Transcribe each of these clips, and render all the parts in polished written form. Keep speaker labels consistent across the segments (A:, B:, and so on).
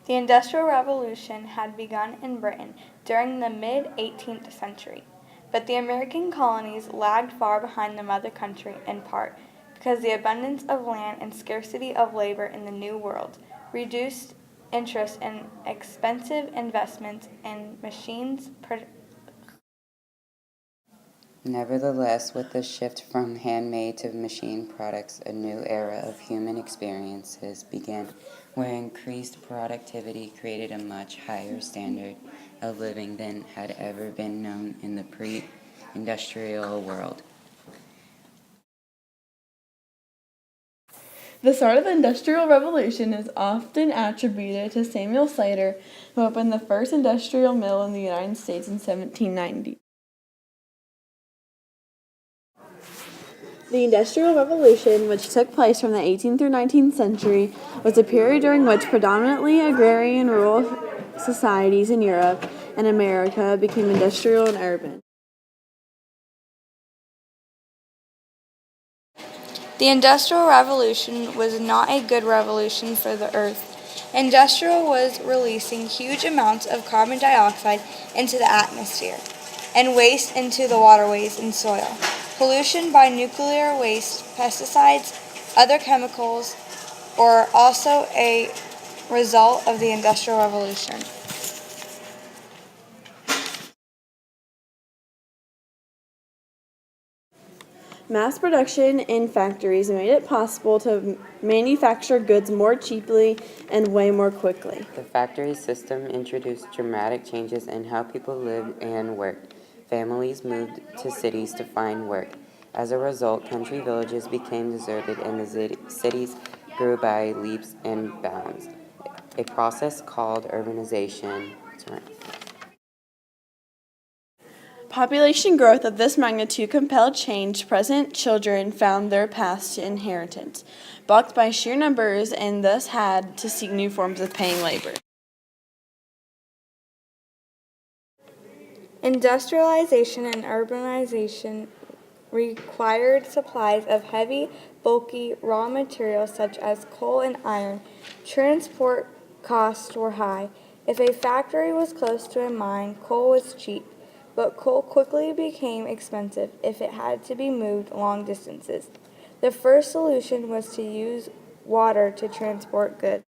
A: The Industrial Revolution had begun in Britain during the mid-18th century, but the American colonies lagged far behind the mother country in part because the abundance of land and scarcity of labor in the New World reduced interest in expensive investments in machines.
B: Nevertheless, with the shift from handmade to machine products, a new era of human experiences began, where increased productivity created a much higher standard of living than had ever been known in the pre-industrial world.
C: The start of the Industrial Revolution is often attributed to Samuel Slater, who opened the first industrial mill in the United States in 1790. The Industrial Revolution, which took place from the 18th through 19th century, was a period during which predominantly agrarian rural societies in Europe and America became industrial and urban.
A: The Industrial Revolution was not a good revolution for the earth. Industrial was releasing huge amounts of carbon dioxide into the atmosphere and waste into the waterways and soil. Pollution by nuclear waste, pesticides, other chemicals were also a result of the Industrial Revolution.
C: Mass production in factories made it possible to manufacture goods more cheaply and way more quickly.
B: The factory system introduced dramatic changes in how people lived and worked. Families moved to cities to find work. As a result, country villages became deserted and the cities grew by leaps and bounds, a process called urbanization.
C: Population growth of this magnitude compelled change. Present children found their paths to inheritance, blocked by sheer numbers, and thus had to seek new forms of paying labor.
A: Industrialization and urbanization required supplies of heavy, bulky raw materials such as coal and iron. Transport costs were high. If a factory was close to a mine, coal was cheap, but coal quickly became expensive if it had to be moved long distances. The first solution was to use water to transport goods.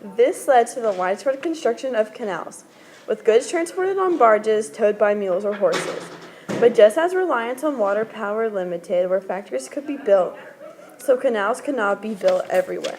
C: This led to the widespread construction of canals, with goods transported on barges towed by mules or horses. But just as reliance on water power limited where factories could be built, so canals could not be built everywhere.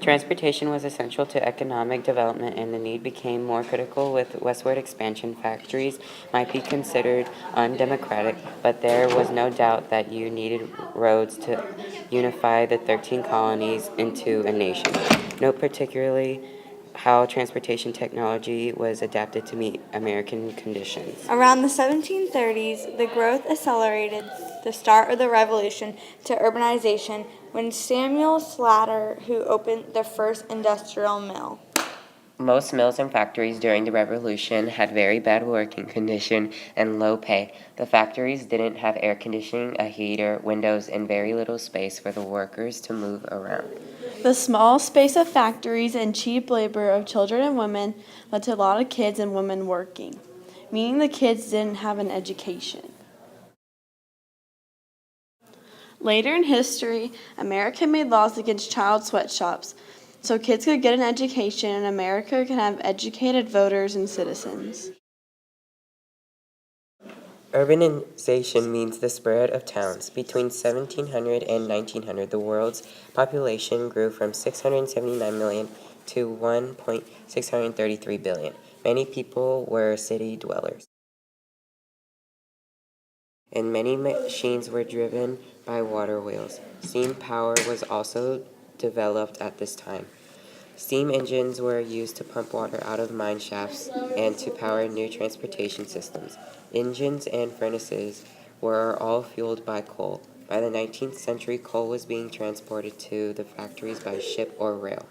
B: Transportation was essential to economic development, and the need became more critical with westward expansion. Factories might be considered undemocratic, but there was no doubt that you needed roads to unify the 13 colonies into a nation. Note particularly how transportation technology was adapted to meet American conditions.
A: Around the 1730s, the growth accelerated the start of the revolution to urbanization when Samuel Slater, who opened the first industrial mill.
B: Most mills and factories during the Revolution had very bad working condition and low pay. The factories didn't have air conditioning, a heater, windows, and very little space for the workers to move around.
C: The small space of factories and cheap labor of children and women led to a lot of kids and women working, meaning the kids didn't have an education. Later in history, America made laws against child sweatshops, so kids could get an education and America could have educated voters and citizens.
B: Urbanization means the spread of towns. Between 1700 and 1900, the world's population grew from 679 million to 1.633 billion. Many people were city dwellers, and many machines were driven by water wheels. Steam power was also developed at this time. Steam engines were used to pump water out of mine shafts and to power new transportation systems. Engines and furnaces were all fueled by coal. By the 19th century, coal was being transported to the factories by ship or rail.